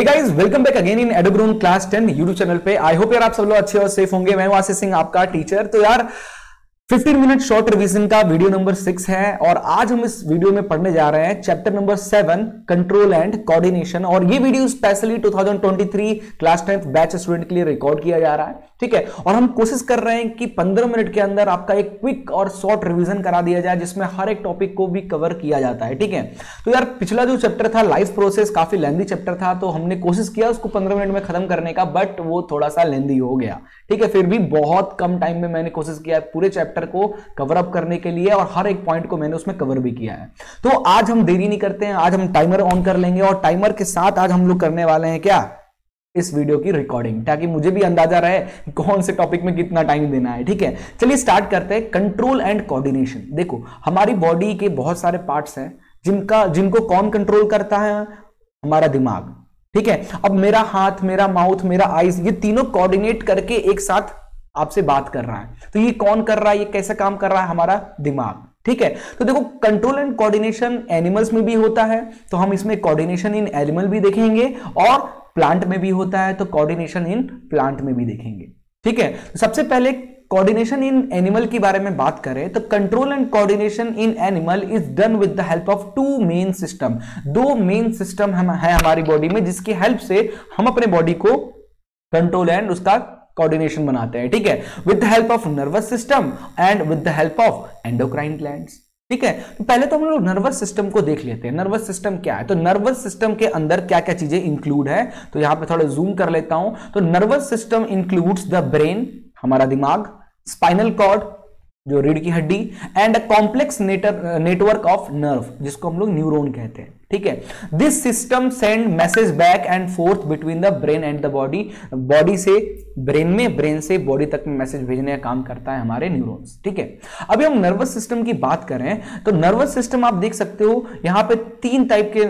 Hey guys, welcome back again in एडोग्रोन class 10 YouTube channel पे। I hope यार आप सब लोग अच्छे और सेफ होंगे। मैं हूं आशीष सिंह, आपका टीचर। तो यार 15 मिनट शॉर्ट रिवीजन का वीडियो नंबर 6 है और आज हम इस वीडियो में पढ़ने जा रहे हैं chapter number 7 control and coordination. और ये video specially 2023 class 10th batch student के लिए रिकॉर्ड किया जा रहा है, ठीक है। और हम कोशिश कर रहे हैं कि 15 मिनट के अंदर आपका एक क्विक और शॉर्ट रिवीजन करा दिया जाए जिसमें हर एक टॉपिक को भी कवर किया जाता है, ठीक है। तो यार पिछला जो चैप्टर था लाइफ प्रोसेस, काफी लेंथी चैप्टर था, तो हमने कोशिश किया उसको 15 मिनट में खत्म करने का, बट वो थोड़ा सा लेंथी हो गया, ठीक है। फिर भी बहुत कम टाइम में मैंने कोशिश किया पूरे चैप्टर को कवर अप करने के लिए और हर एक पॉइंट को मैंने उसमें कवर भी किया है। तो आज हम देरी नहीं करते हैं, आज हम टाइमर ऑन कर लेंगे और टाइमर के साथ आज हम लोग करने वाले हैं क्या, इस वीडियो की रिकॉर्डिंग, ताकि मुझे भी अंदाजा रहे कौन से टॉपिक में कितना टाइम देना है, ठीक है। चलिए स्टार्ट करते हैं। Control and coordination. देखो हमारी बॉडी के बहुत सारे पार्ट्स हैं जिनको कौन कंट्रोल करता है, हमारा दिमाग, ठीक है। अब मेरा हाथ, मेरा माउथ, मेरा आईज, ये तीनों कोऑर्डिनेट करके एक साथ आपसे बात कर रहा है। तो ये कौन कर रहा है, ये कैसे काम कर रहा है, हमारा दिमाग, ठीक है। तो देखो कंट्रोल एंड कोऑर्डिनेशन एनिमल्स में भी होता है, तो हम इसमें कोऑर्डिनेशन इन एनिमल भी देखेंगे, और प्लांट में भी होता है तो कोऑर्डिनेशन इन प्लांट में भी देखेंगे, ठीक है। तो सबसे पहले कोऑर्डिनेशन इन एनिमल के बारे में बात करें तो control and coordination in animal is done with the help of two main system. दो मेन सिस्टम है हमारी बॉडी में जिसकी हेल्प से हम अपने बॉडी को कंट्रोल एंड उसका कोऑर्डिनेशन बनाते हैं, ठीक है। With the help of nervous system and with the help of endocrine glands, ठीक है। तो पहले तो हम लोग नर्वस सिस्टम को देख लेते हैं। नर्वस सिस्टम क्या है, तो नर्वस सिस्टम के अंदर क्या क्या चीजें इंक्लूड है, तो यहां पे थोड़ा जूम कर लेता हूं। तो nervous system includes the brain, हमारा दिमाग, स्पाइनल कॉर्ड जो रीढ़ की हड्डी, and a complex network of nerve जिसको हम लोग न्यूरॉन कहते हैं, ठीक है। This system send message back and fourth between the brain and the body. Body से ब्रेन में, ब्रेन से बॉडी तक में मैसेज भेजने का काम करता है हमारे न्यूरॉन्स, ठीक है। अभी हम नर्वस सिस्टम की बात करें तो नर्वस सिस्टम आप देख सकते हो यहां पे तीन टाइप के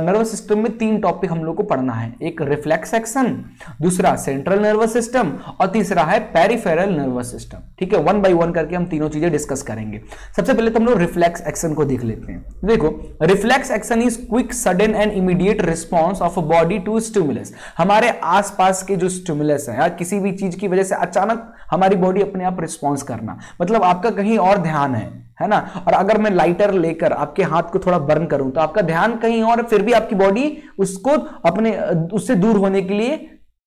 नर्वस सिस्टम में तीन टॉपिक हम लोग को पढ़ना है। एक रिफ्लेक्स एक्शन, दूसरा सेंट्रल नर्वस सिस्टम और तीसरा है पेरिफेरल नर्वस सिस्टम, ठीक है। वन बाय वन करके हम तीनों चीजें डिस्कस करेंगे। सबसे पहले तो हम लोग रिफ्लेक्स एक्शन को देख लेते हैं। देखो reflex action is quick sudden and immediate response of a body to stimulus. हमारे आसपास के जो स्टिमुलस है या किसी भी चीज की वजह से अचानक हमारी बॉडी अपने आप रिस्पॉन्स करना, मतलब आपका कहीं और ध्यान है ना। और अगर मैं लाइटर लेकर आपके हाथ को थोड़ा बर्न करूं तो आपका ध्यान कहीं और, फिर भी आपकी बॉडी उसको अपने उससे दूर होने के लिए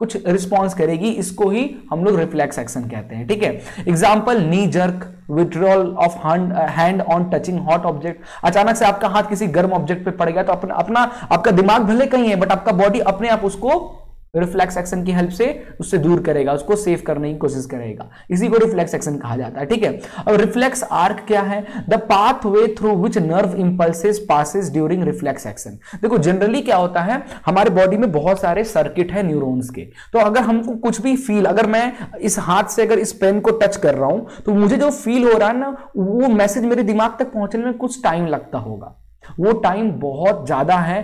कुछ रिस्पॉन्स करेगी। इसको ही हम लोग रिफ्लेक्स एक्शन कहते हैं, ठीक है। Example knee jerk, withdrawal of hand on touching hot object. अचानक से आपका हाथ किसी गर्म ऑब्जेक्ट पे पड़ गया तो अपना आपका दिमाग भले कहीं है बट आपका बॉडी अपने आप उसको रिफ्लेक्स एक्शन की हेल्प से उससे दूर करेगा, उसको सेव करने की कोशिश करेगा। इसी को रिफ्लेक्स एक्शन कहा जाता है, ठीक है। अब रिफ्लेक्स आर्क क्या है, the pathway through which nerve impulses passes during reflex action. देखो जनरली क्या होता है, हमारे बॉडी में बहुत सारे सर्किट है न्यूरॉन्स के, तो अगर हमको कुछ भी फील, अगर मैं इस हाथ से अगर इस पेन को टच कर रहा हूं तो मुझे जो फील हो रहा है ना, वो मैसेज मेरे दिमाग तक पहुंचने में कुछ टाइम लगता होगा। वो टाइम बहुत ज्यादा है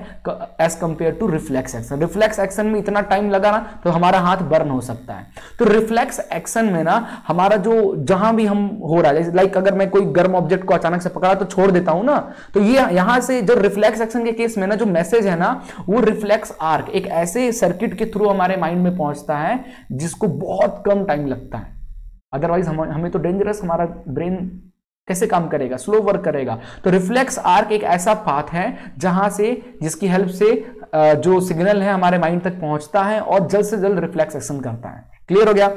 as compare to reflex action. Reflex action में इतना टाइम लगा ना तो हमारा हाथ बर्न हो सकता है। तो रिफ्लेक्स एक्शन में ना हमारा जो जहां भी हम हो रहा है, लाइक अगर मैं कोई गर्म ऑब्जेक्ट को अचानक से पकड़ा तो छोड़ देता हूं ना, तो ये यहां से जो रिफ्लेक्स एक्शन के केस में ना जो मैसेज है ना, वो रिफ्लेक्स आर्क एक ऐसे सर्किट के थ्रू हमारे माइंड में पहुंचता है जिसको बहुत कम टाइम लगता है। अदरवाइज हमें तो डेंजरस, हमारा ब्रेन कैसे काम करेगा, स्लो वर्क करेगा। तो रिफ्लेक्स आर्क एक ऐसा पाथ है जहां से, जिसकी हेल्प से जो सिग्नल है हमारे माइंड तक पहुंचता है और जल्द से जल्द रिफ्लेक्स एक्शन करता है। क्लियर हो गया।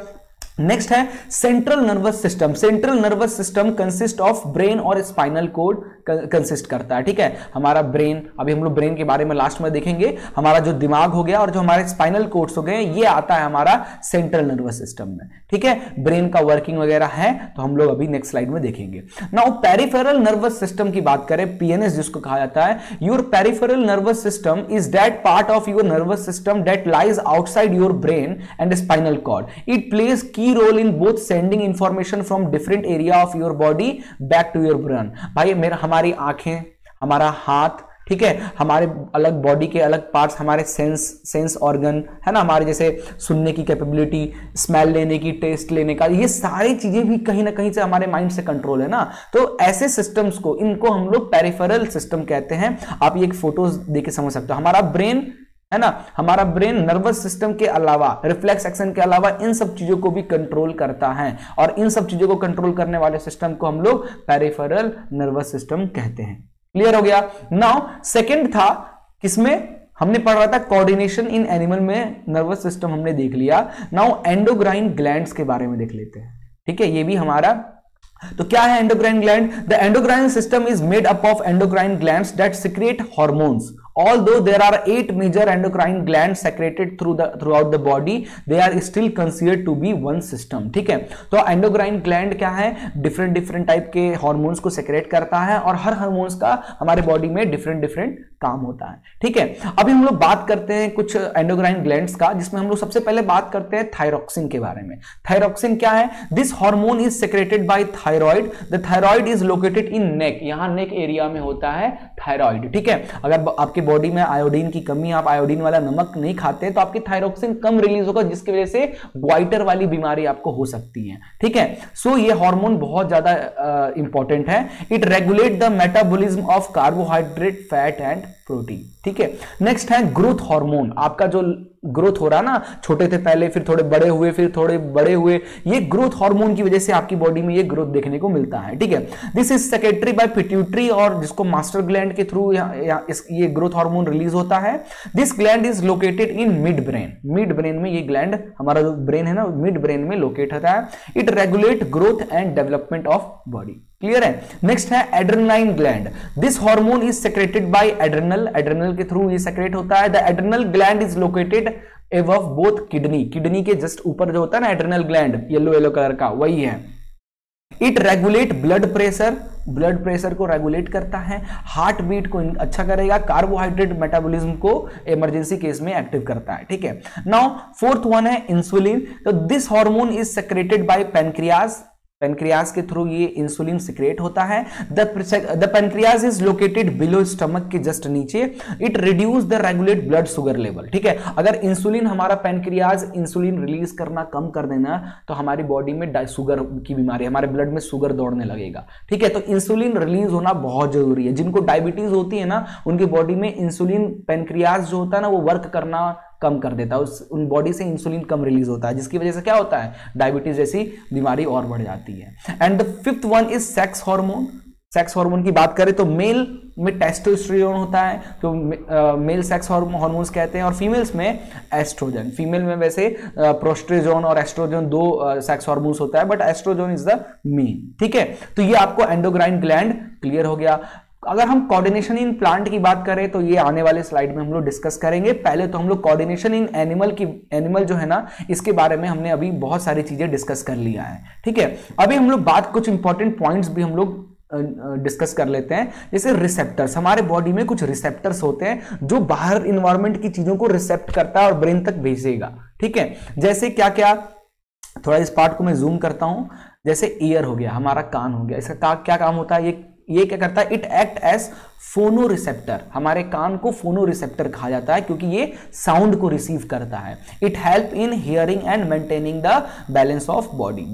नेक्स्ट है central nervous system. Central nervous system consist of brain और स्पाइनल कोड कंसिस्ट करता है, ठीक है। हमारा ब्रेन, अभी हम लोग ब्रेन के बारे में लास्ट में देखेंगे। हमारा जो दिमाग हो गया और जो हमारे स्पाइनल कोड्स हो गए, ये आता है हमारा सेंट्रल नर्वस सिस्टम में, ठीक है। ब्रेन का वर्किंग वगैरह है तो हम लोग अभी नेक्स्ट स्लाइड में देखेंगे। नाउ पेरिफेरल नर्वस सिस्टम की बात करें, पीएनएस जिसको कहा जाता है, your peripheral nervous system is that part of your nervous system that lies outside your brain and spinal cord. It plays key role in both sending information from different area of your body back to your brain. भाई हमारी आंखें, हमारा हाथ, ठीक है, हमारे अलग body के अलग पार्ट्स, हमारे सेंस ऑर्गन है ना, हमारे जैसे सुनने की कैपेबिलिटी, स्मेल लेने की, टेस्ट लेने का, ये सारी चीजें भी कहीं ना कहीं से हमारे माइंड से कंट्रोल है ना। तो ऐसे सिस्टम्स को, इनको हम लोग पेरिफेरल सिस्टम कहते हैं। आप ये एक फोटोज देके समझ सकते हो। हमारा ब्रेन है ना। हमारा ब्रेन नर्वस सिस्टम के अलावा, रिफ्लेक्स एक्शन के अलावा इन सब चीजों को भी कंट्रोल करता है, और इन सब चीजों को कंट्रोल करने वाले सिस्टम को हम लोग पेरिफेरल नर्वस सिस्टम कहते हैं। क्लियर हो गया। नाउ सेकंड था किसमें, हमने पढ़ रहा था कोऑर्डिनेशन इन एनिमल में नर्वस सिस्टम हमने देख लिया। नाउ एंडोक्राइन ग्लैंड्स के बारे में देख लेते हैं, ठीक है। ये भी हमारा, तो क्या है endocrine gland? The endocrine system is made up of endocrine glands that secrete hormones. Although there are 8 major endocrine glands secreted throughout the body, they are still considered to be one system, ठीक है। तो endocrine gland क्या है, different type के hormones को secret करता है, और हर हार्मोन्स का हमारे बॉडी में डिफरेंट काम होता है, ठीक है। अभी हम लोग बात करते हैं कुछ एंडोक्राइन ग्लैंड्स का, जिसमें हम लोग सबसे पहले बात करते हैं थायरॉक्सिन के बारे में। थायरॉक्सिन क्या है? This hormone is secreted by thyroid. The thyroid is located in neck, यहां नेक एरिया में होता है थायराइड, ठीक है। अगर आपके बॉडी में आयोडीन की कमी, आप आयोडीन वाला नमक नहीं खाते, तो आपकी थायरॉक्सिन कम रिलीज होगा, जिसकी वजह से ग्वाइटर वाली बीमारी आपको हो सकती है, ठीक है। सो ये हार्मोन बहुत ज्यादा इंपॉर्टेंट है। It regulate the metabolism of carbohydrate, fat and protein, ठीक है। नेक्स्ट है ग्रोथ हार्मोन। आपका जो ग्रोथ हो रहा है ना, छोटे थे पहले, फिर थोड़े बड़े हुए, फिर थोड़े बड़े हुए, ये ग्रोथ हार्मोन की वजह से आपकी बॉडी में ये ग्रोथ देखने को मिलता है, ठीक है। This is secretory by pituitary, और जिसको मास्टर ग्लैंड के थ्रू ये ग्रोथ हार्मोन रिलीज होता है। This gland is located in mid brain. Mid brain में ये ग्लैंड, हमारा जो ब्रेन है ना, मिड ब्रेन में लोकेट होता है। It regulate growth and development of body. Clear है। नेक्स्ट है adrenaline gland. This hormone is secreted bye adrenal, adrenal के थ्रू ये सेक्रेट होता है। The adrenal gland is located above both kidney, kidney के जस्ट ऊपर जो होता है ना एड्रेनल ग्लैंड, येलो कलर का, वही है। It regulate blood pressure, blood pressure को रेगुलेट करता है, हार्ट बीट को अच्छा करेगा, कार्बोहाइड्रेट मेटाबॉलिज्म को इमरजेंसी केस में एक्टिव करता है, ठीक है। नाउ फोर्थ वन है इंसुलिन। तो this hormone is secreted bye pancreas, pancreas के थ्रू ये इंसुलिन सिक्रेट होता है। The pancreas is located below stomach के जस्ट नीचे। It reduce the regulate blood sugar level, ठीक है। अगर इंसुलिन, हमारा पैनक्रियाज इंसुलिन रिलीज करना कम कर देना, तो हमारी बॉडी में शुगर की बीमारी, हमारे ब्लड में शुगर दौड़ने लगेगा, ठीक है। तो इंसुलिन रिलीज होना बहुत जरूरी है। जिनको डायबिटीज होती है ना, उनकी बॉडी में इंसुलिन, पैनक्रियाज जो होता है ना, वो वर्क करना कम कर देता है, उन बॉडी से इंसुलिन कम रिलीज होता है, जिसकी वजह से क्या होता है, डायबिटीज जैसी बीमारी और बढ़ जाती है। And the fifth one is sex hormone. Sex hormone की बात करें तो मेल में टेस्टोस्टेरोन होता है, तो मेल सेक्स हार्मोन्स कहते हैं, और फीमेल्स में एस्ट्रोजन। फीमेल में वैसे प्रोस्ट्रेजोन और एस्ट्रोजन दो सेक्स हार्मोन्स होता है, but estrogen is the main, ठीक है। तो ये आपको एंडोक्राइन ग्लैंड क्लियर हो गया। अगर हम कोऑर्डिनेशन इन प्लांट की बात करें तो ये आने वाले स्लाइड में हम लोग डिस्कस करेंगे। पहले तो हम लोग कोऑर्डिनेशन इन एनिमल जो है ना, इसके बारे में हमने अभी बहुत सारी चीजें डिस्कस कर लिया है, ठीक है। अभी हम लोग कुछ इंपॉर्टेंट पॉइंट्स भी हम लोग डिस्कस कर लेते हैं। जैसे रिसेप्टर्स, हमारे बॉडी में कुछ रिसेप्टर्स होते हैं जो बाहर इन्वायरमेंट की चीजों को रिसेप्ट करता है और ब्रेन तक भेजेगा, ठीक है। जैसे क्या क्या, थोड़ा इस पार्ट को मैं जूम करता हूं। जैसे ईयर हो गया, हमारा कान हो गया, इसका क्या काम होता है, ये क्या करता है, इट एक्ट एज फोनो रिसेप्टर। हमारे कान को फोनो रिसेप्टर कहा जाता है, क्योंकि ये साउंड को रिसीव करता है। It help in hearing and maintaining the balance of body,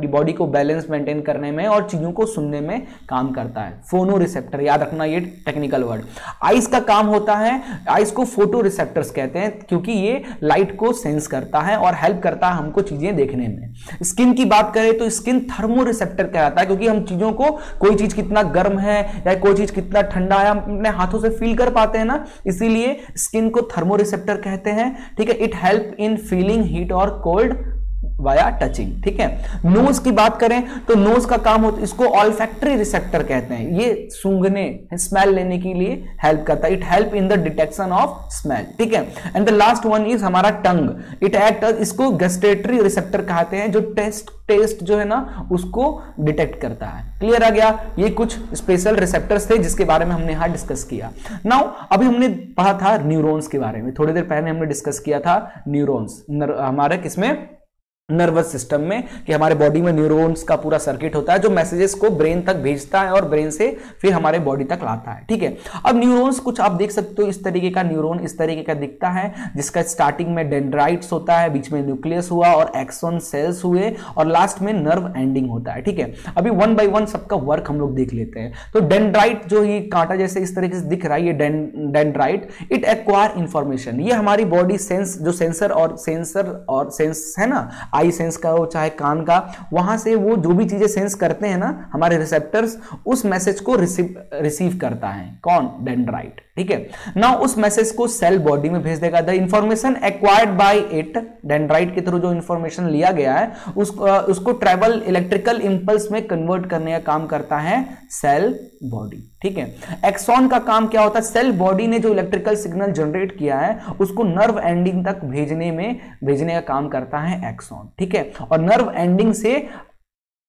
body को बैलेंस मेंटेन करने में और चीजों को सुनने में काम करता है। फोनो रिसेप्टर, याद रखना ये टेक्निकल वर्ड। आइस का काम होता है, आइस को फोटो रिसेप्टर्स कहते हैं, क्योंकि ये लाइट को सेंस करता है और हेल्प करता है हमको चीजें देखने में। स्किन की बात करें तो स्किन थर्मो रिसेप्टर कहलाता है, क्योंकि हम चीजों को, कोई चीज कितना गर्म है या कोई चीज कितना ठंडा है, हम अपने हाथों से फील कर पाते हैं ना, इसीलिए स्किन को थर्मो रिसेप्टर कहते हैं, ठीक है। It help in feeling heat और कोल्ड वाया टचिंग, ठीक है। नोज की बात करें तो नोज का काम होता है, इसको ऑल्फैक्टरी रिसेप्टर कहते हैं, ये सूंघने, स्मेल लेने के लिए हेल्प करता है। It help in the detection of smell, ठीक है। And the last one is हमारा टंग। इट एक्ट, इसको गस्टेटरी रिसेप्टर कहते हैं, जो टेस्ट जो है ना उसको डिटेक्ट करता है। क्लियर आ गया। ये कुछ स्पेशल रिसेप्टर्स थे जिसके बारे में हमने यहां डिस्कस किया। नाउ अभी हमने पढ़ा था न्यूरॉन्स के बारे में, थोड़ी देर पहले हमने डिस्कस किया था न्यूरॉन्स हमारे किसमें, नर्वस सिस्टम में, कि हमारे बॉडी में न्यूरॉन्स का पूरा सर्किट होता है जो मैसेजेस को ब्रेन तक भेजता है और ब्रेन से फिर हमारे बॉडी तक लाता है। ठीक है, अब न्यूरॉन्स कुछ आप देख सकते हो इस तरीके का, न्यूरॉन इस तरीके का दिखता है, जिसका स्टार्टिंग में डेंड्राइट्स होता है, बीच में न्यूक्लियस हुआ और एक्सॉन सेल्स हुए और लास्ट में नर्व एंडिंग होता है। ठीक है, अभी वन बाय वन सबका वर्क हम लोग देख लेते हैं। तो डेंड्राइट जो ये कांटा जैसे इस तरीके से दिख रहा है, ये डेंड्राइट, इट एक्वायर इंफॉर्मेशन, ये हमारी बॉडी सेंस, जो सेंसर और सेंस है ना, आई सेंस का हो चाहे कान का, वहां से वो जो भी चीजें सेंस करते हैं ना हमारे रिसेप्टर्स, उस मैसेज को रिसीव करता है कौन, डेंड्राइट। ठीक है, ना उस मैसेज को सेल बॉडी में भेज देगा। The information acquired by it, dendrite के थ्रू जो इंफॉर्मेशन लिया गया है उसको ट्रेवल इलेक्ट्रिकल इंपल्स में कन्वर्ट करने का काम करता है सेल बॉडी। ठीक है, एक्सॉन का काम क्या होता है, सेल बॉडी ने जो इलेक्ट्रिकल सिग्नल जनरेट किया है उसको नर्व एंडिंग तक भेजने का काम करता है एक्सॉन। ठीक है, और नर्व एंडिंग से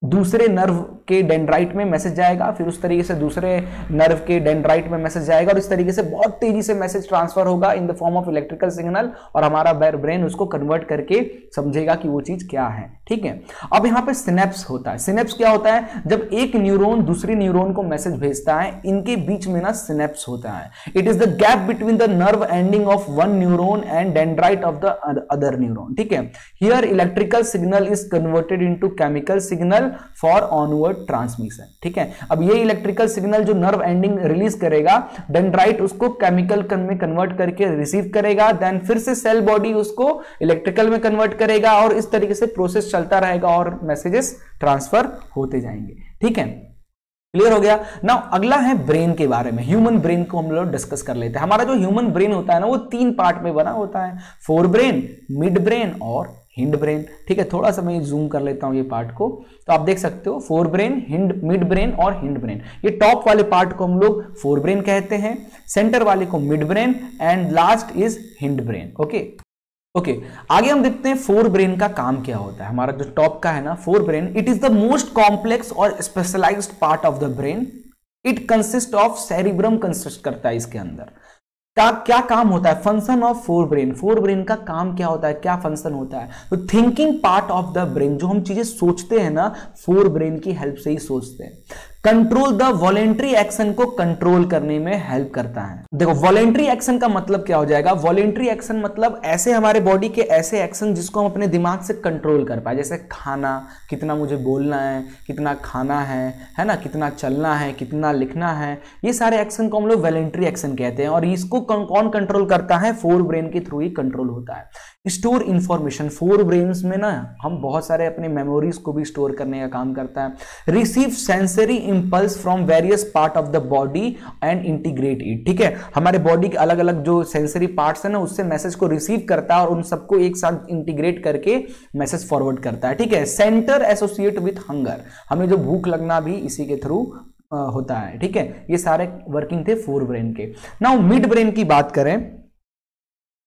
दूसरे नर्व के डेंड्राइट में मैसेज जाएगा, फिर उस तरीके से दूसरे नर्व के डेंड्राइट में मैसेज जाएगा और इस तरीके से बहुत तेजी से मैसेज ट्रांसफर होगा in the form of electrical signal और हमारा ब्रेन उसको कन्वर्ट करके समझेगा कि वो चीज क्या है। ठीक है, अब यहां पे सिनेप्स होता है। सिनेप्स क्या होता है, जब एक न्यूरॉन दूसरी न्यूरॉन को मैसेज भेजता है, इनके बीच में ना सिनेप्स होता है। It is the gap between the nerve ending of one neuron and dendrite of the other neuron. ठीक है, here electrical signal is converted into chemical signal for onward transmission. ठीक है, अब ये इलेक्ट्रिकल सिग्नल जो nerve ending release करेगा, dendrite उसको chemical में कन्वर्ट करके रिसीव करेगा, देन फिर से सेल बॉडी उसको इलेक्ट्रिकल में कन्वर्ट करेगा और इस तरीके से प्रोसेस चलता रहेगा और मैसेजेस ट्रांसफर होते जाएंगे। ठीक है, क्लियर हो गया ना। अगला है ब्रेन के बारे में, ह्यूमन ब्रेन को हम लोग डिस्कस कर लेते हैं। हमारा जो ह्यूमन ब्रेन होता है ना वो 3 पार्ट में बना होता है, फोर ब्रेन, मिड ब्रेन और हिंड ब्रेन। ठीक है, थोड़ा सा मैं जूम कर लेता हूं ये पार्ट को, तो आप देख सकते हो फोर ब्रेन, मिड ब्रेन और हिंड ब्रेन। ये टॉप वाले पार्ट को हम लोग फोर ब्रेन कहते हैं, सेंटर वाले को mid brain and last is hind brain. Okay, आगे हम देखते हैं फोर ब्रेन का काम क्या होता है। हमारा जो टॉप का है ना forebrain, it is the most complex और specialised part of the brain. It consist of cerebrum consist करता है इसके अंदर। क्या काम होता है, फंक्शन ऑफ फोर ब्रेन का काम क्या होता है, क्या फंक्शन होता है, तो thinking part of the brain, जो हम चीजें सोचते हैं ना फोर ब्रेन की हेल्प से ही सोचते हैं। कंट्रोल द वॉलेंट्री एक्शन को कंट्रोल करने में हेल्प करता है। देखो वॉलेंट्री एक्शन का मतलब क्या हो जाएगा, वॉलेंट्री एक्शन मतलब ऐसे हमारे बॉडी के ऐसे एक्शन जिसको हम अपने दिमाग से कंट्रोल कर पाए, जैसे खाना, कितना मुझे बोलना है, कितना खाना है ना, कितना चलना है, कितना लिखना है, ये सारे एक्शन को हम लोग वॉलेंट्री एक्शन कहते हैं। और इसको कौन कंट्रोल करता है, फोर ब्रेन के थ्रू ही कंट्रोल होता है। स्टोर इंफॉर्मेशन, फोर ब्रेन्स में ना हम बहुत सारे अपने मेमोरीज को भी स्टोर करने का काम करता है। Receive sensory impulse from various part of the body and integrate it. ठीक है, हमारे बॉडी के अलग अलग जो सेंसरी पार्ट्स है ना उससे मैसेज को रिसीव करता है और उन सबको एक साथ इंटीग्रेट करके मैसेज फॉरवर्ड करता है। ठीक है, सेंटर एसोसिएट विथ हंगर, हमें जो भूख लगना भी इसी के थ्रू होता है। ठीक है, ये सारे वर्किंग थे फोर ब्रेन के। नाउ मिड ब्रेन की बात करें,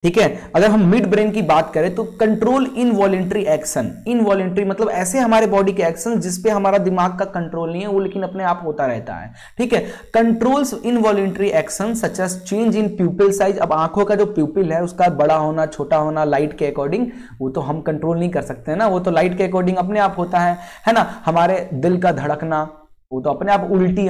ठीक है, अगर हम मिड ब्रेन की बात करें तो कंट्रोल इनवॉलेंट्री एक्शन। इनवॉलेंट्री मतलब ऐसे हमारे बॉडी के एक्शन जिसपे हमारा दिमाग का कंट्रोल नहीं है, वो लेकिन अपने आप होता रहता है। ठीक है, controls involuntary action such as change in pupil size. अब आंखों का जो प्यूपिल है उसका बड़ा होना, छोटा होना लाइट के अकॉर्डिंग, वो तो हम कंट्रोल नहीं कर सकते ना, वो तो लाइट के अकॉर्डिंग अपने आप होता है ना। हमारे दिल का धड़कना, वो तो अपने आप, उल्टी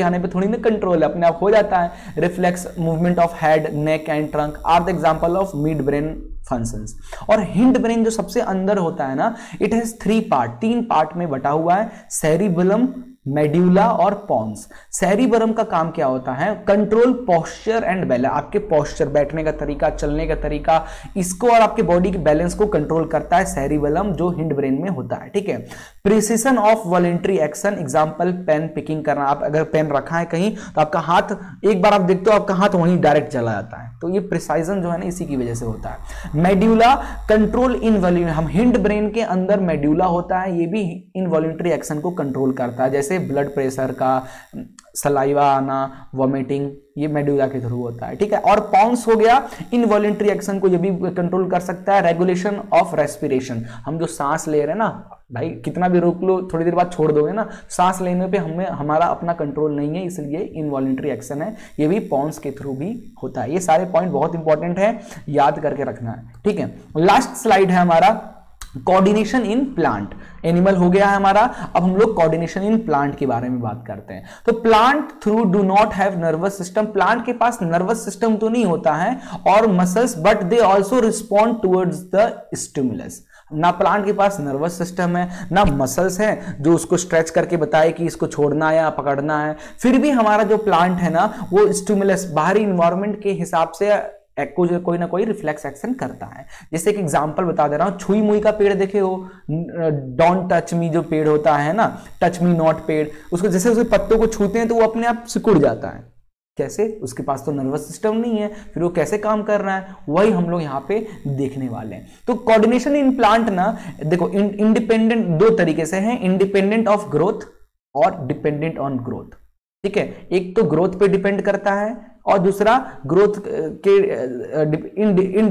आने पे थोड़ी ना कंट्रोल है, अपने आप हो जाता है। Reflex movement of head, neck and trunk are the example of mid brain functions. और हिंड ब्रेन जो सबसे अंदर होता है ना, इट हैज 3 पार्ट, 3 पार्ट में बटा हुआ है, सेरिबेलम, मेड्यूला और पॉन्स। सेरिबेलम का काम क्या होता है, कंट्रोल पोस्चर एंड बैलेंस, आपके पोस्चर, बैठने का तरीका, चलने का तरीका, इसको और आपके बॉडी के बैलेंस को कंट्रोल करता है सेरिबेलम, जो हिंड ब्रेन में होता है। ठीक है, precision of voluntary action, example pen picking करना। आप अगर पेन रखा है कहीं तो आपका हाथ, एक बार आप देखते हो आपका हाथ वहीं डायरेक्ट चला जाता है, तो ये प्रिसाइजन जो है ना इसी की वजह से होता है। मेड्यूला, कंट्रोल इनवॉल्यूंट्री, हम हिंड ब्रेन के अंदर मेड्यूला होता है, ये भी इनवॉल्यूंट्री एक्शन को कंट्रोल करता है, जैसे ब्लड प्रेशर का, सलाइवा आना, वॉमिटिंग, ये मेड्यूला के थ्रू होता है। ठीक है, और पॉन्स हो गया, इनवॉलेंट्री एक्शन को ये भी कंट्रोल कर सकता है। रेगुलेशन ऑफ रेस्पिरेशन, हम जो सांस ले रहे हैं ना भाई, कितना भी रोक लो थोड़ी देर बाद छोड़ दोगे ना, सांस लेने पे हमें हमारा अपना कंट्रोल नहीं है, इसलिए इनवॉलेंट्री एक्शन है, ये भी पॉन्स के थ्रू भी होता है। ये सारे पॉइंट बहुत इंपॉर्टेंट है, याद करके रखना है। ठीक है, लास्ट स्लाइड है हमारा कोऑर्डिनेशन इन प्लांट, एनिमल हो गया है हमारा। अब हम लोग कोऑर्डिनेशन इन प्लांट के बारे में बात करते हैं। तो plant through do not have nervous system, plant के पास नर्वस सिस्टम तो नहीं होता है और muscles, but they also respond towards the stimulus. ना प्लांट के पास नर्वस सिस्टम है, ना मसल्स हैं जो उसको स्ट्रेच करके बताए कि इसको छोड़ना है या पकड़ना है, फिर भी हमारा जो प्लांट है ना वो स्टिमुलस, बाहरी इन्वायरमेंट के हिसाब से कोई ना कोई रिफ्लेक्स एक्शन करता है। जैसे एक एग्जांपल बता दे रहा हूं, छुई मुई का पेड़ देखे हो, डोंट टच मी जो पेड़ होता है ना, टच मी नॉट पेड़, उसको जैसे उसके पत्तों को छूते हैं तो वो अपने आप सिकुड़ जाता है। कैसे? उसके पास तो नर्वस सिस्टम नहीं है, फिर वो कैसे काम कर रहा है, वही हम लोग यहाँ पे देखने वाले हैं। तो कोऑर्डिनेशन इन प्लांट ना देखो इंडिपेंडेंट दो तरीके से है, इंडिपेंडेंट ऑफ ग्रोथ और डिपेंडेंट ऑन ग्रोथ। ठीक है, एक तो ग्रोथ पे डिपेंड करता है और दूसरा ग्रोथ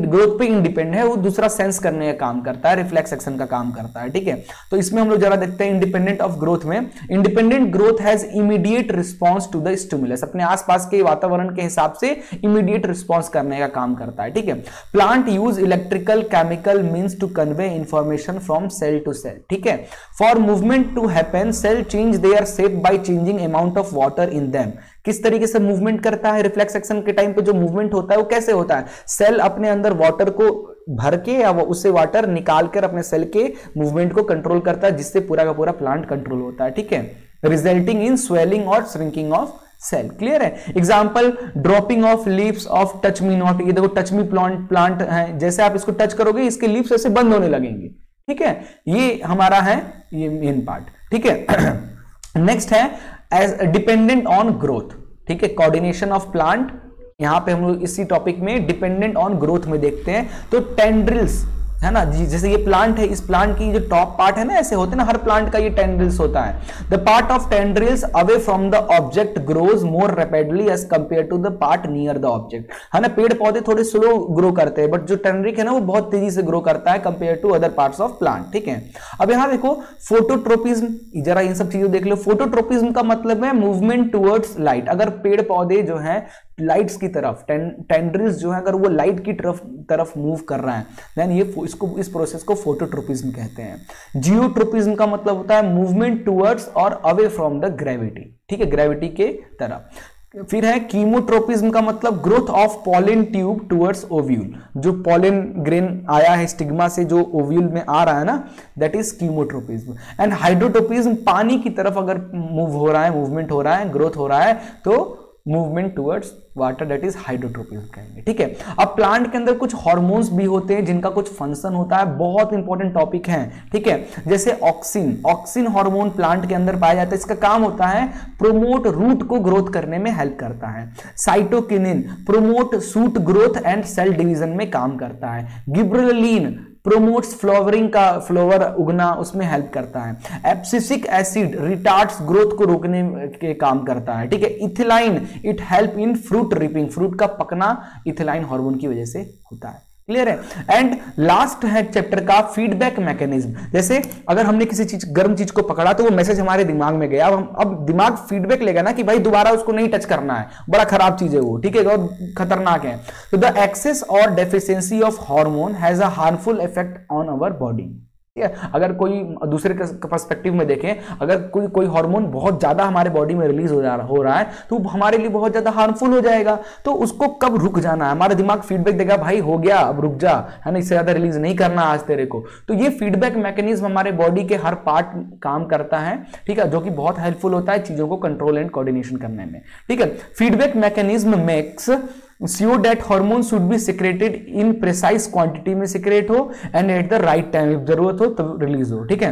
ग्रोथ पे इंडिपेंडेंट है, वो दूसरा सेंस करने का काम करता है, रिफ्लेक्स एक्शन का काम करता है। ठीक है, तो इसमें हम लोग जरा देखते हैं इंडिपेंडेंट ऑफ ग्रोथ में। Independent growth has immediate response to the stimulus, अपने आसपास के वातावरण के हिसाब से इमीडिएट रिस्पॉन्स करने का काम करता है। ठीक है, plant use electrical chemical means to convey information from cell to cell. ठीक है, for movement to happen cell change their shape by changing amount of water in them. किस तरीके से मूवमेंट करता है? रिफ्लेक्स एक्शन के टाइम पे जो मूवमेंट होता है वो कैसे होता है? सेल अपने अंदर वाटर को भर के या वो उससे वाटर निकाल कर अपने सेल के मूवमेंट को कंट्रोल करता है, जिससे पूरा का पूरा प्लांट कंट्रोल होता है। ठीक है, रिजल्टिंग इन स्वेलिंग और श्रिंकिंग ऑफ सेल। क्लियर है? Example dropping of leaves of touch me not. ये देखो टच मी प्लांट है, जैसे आप इसको टच करोगे इसके लीव्स ऐसे बंद होने लगेंगे। ठीक है, ये हमारा है ये मेन पार्ट। ठीक है, नेक्स्ट है एज डिपेंडेंट ऑन ग्रोथ। ठीक है, कोऑर्डिनेशन ऑफ प्लांट, यहां पे हम लोग इसी टॉपिक में डिपेंडेंट ऑन ग्रोथ में देखते हैं। तो टेंड्रिल्स है ना, जैसे ये प्लांट है, इस प्लांट की जो टॉप पार्ट है ना, ऐसे होते हैं ना, हर प्लांट का ये टेंड्रिल्स होता है। The part of tendrils away from the object grows more rapidly as compare to the part near the object. है ना, पेड़ पौधे थोड़े स्लो ग्रो करते हैं, बट जो टेंड्रिक है ना वो बहुत तेजी से ग्रो करता है compare to other parts of plant. ठीक है, अब यहां देखो फोटोट्रोपिज्म, जरा इन सब चीजों देख लो। फोटोट्रोपिज्म का मतलब है मूवमेंट टुवर्ड्स लाइट। अगर पेड़ पौधे जो है लाइट्स की तरफ, टेंड्रिल्स जो है अगर वो लाइट की तरफ मूव कर रहा है, देन ये इसको इस प्रोसेस को फोटोट्रोपिज्म कहते हैं। जियोट्रोपिज्म का मतलब होता है मूवमेंट टुवर्ड्स और अवे फ्रॉम द ग्रेविटी। ठीक है, ग्रेविटी के तरफ। फिर है कीमोट्रोपिज्म का मतलब growth of pollen tube towards ovule. जो पॉलन ग्रेन आया है स्टिग्मा से जो ओव्यूल में आ रहा है ना, that is chemotropism. And hydrotropism पानी की तरफ अगर मूव हो रहा है, मूवमेंट हो रहा है, ग्रोथ हो रहा है, तो movement towards water, that is hydrotropism कहेंगे। ठीक है, अब प्लांट के अंदर कुछ हार्मोन्स भी होते हैं जिनका कुछ फंक्शन होता है, बहुत इंपॉर्टेंट टॉपिक है। ठीक है, जैसे ऑक्सिन हार्मोन प्लांट के अंदर पाया जाता है, इसका काम होता है प्रोमोट रूट को ग्रोथ करने में हेल्प करता है। Cytokinin promote shoot growth and cell division में काम करता है। गिब्रेलिन प्रोमोट्स फ्लावरिंग का, फ्लावर उगना, उसमें हेल्प करता है। एब्सिसिक एसिड रिटार्ड्स ग्रोथ को रोकने के काम करता है। ठीक है, ethylene it help in fruit ripening, fruit का पकना इथिलाइन हार्मोन की वजह से होता है। क्लियर है? एंड लास्ट है चैप्टर का फीडबैक मैकेनिज्म। जैसे अगर हमने किसी चीज गर्म चीज को पकड़ा तो वो मैसेज हमारे दिमाग में गया, अब दिमाग फीडबैक लेगा ना कि भाई दोबारा उसको नहीं टच करना है, बड़ा खराब चीज है वो। ठीक है, और खतरनाक है। तो द एक्सेस और deficiency of hormone has a harmful effect on our body. अगर कोई दूसरे पर्सपेक्टिव में देखें, अगर कोई हार्मोन बहुत ज्यादा हमारे बॉडी में रिलीज हो रहा है तो हमारे लिए बहुत ज्यादा हार्मफुल हो जाएगा। तो उसको कब रुक जाना है, हमारा दिमाग फीडबैक देगा भाई हो गया अब रुक जा, है ना, इससे ज्यादा रिलीज नहीं करना आज तेरे को। तो ये फीडबैक मैकेनिज्म हमारे बॉडी के हर पार्ट काम करता है। ठीक है, जो कि बहुत हेल्पफुल होता है चीजों को कंट्रोल एंड कोऑर्डिनेशन करने में। ठीक है, feedback mechanism makes so that hormone should be secreted in precise quantity में secrete हो and at the right time, if जरूरत हो तब रिलीज हो। ठीक है,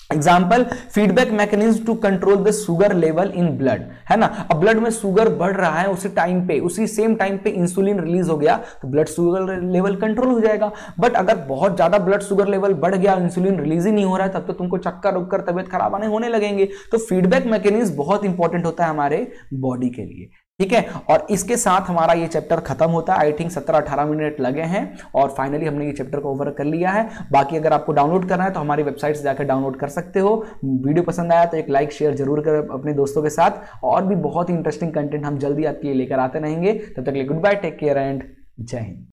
example feedback mechanism to control the sugar level in blood, है ना। अब ब्लड में शुगर बढ़ रहा है, उसी टाइम पे, उसी सेम टाइम पे इंसुलिन रिलीज हो गया तो ब्लड शुगर लेवल कंट्रोल हो जाएगा। बट अगर बहुत ज्यादा ब्लड शुगर लेवल बढ़ गया, इंसुलिन रिलीज ही नहीं हो रहा है, तब तो तुमको चक्कर उक्कर तबियत खराब होने लगेंगे। तो फीडबैक मैकेनिज्म बहुत इंपॉर्टेंट होता है हमारे बॉडी के लिए। ठीक है, और इसके साथ हमारा ये चैप्टर खत्म होता है। आई थिंक 17-18 मिनट लगे हैं और फाइनली हमने ये चैप्टर को ओवर कर लिया है। बाकी अगर आपको डाउनलोड करना है तो हमारी वेबसाइट से जाकर डाउनलोड कर सकते हो। वीडियो पसंद आया तो एक लाइक शेयर जरूर करें अपने दोस्तों के साथ, और भी बहुत ही इंटरेस्टिंग कंटेंट हम जल्दी आपके लिए लेकर आते रहेंगे। तब तक के लिए good bye, take care and Jai Hind.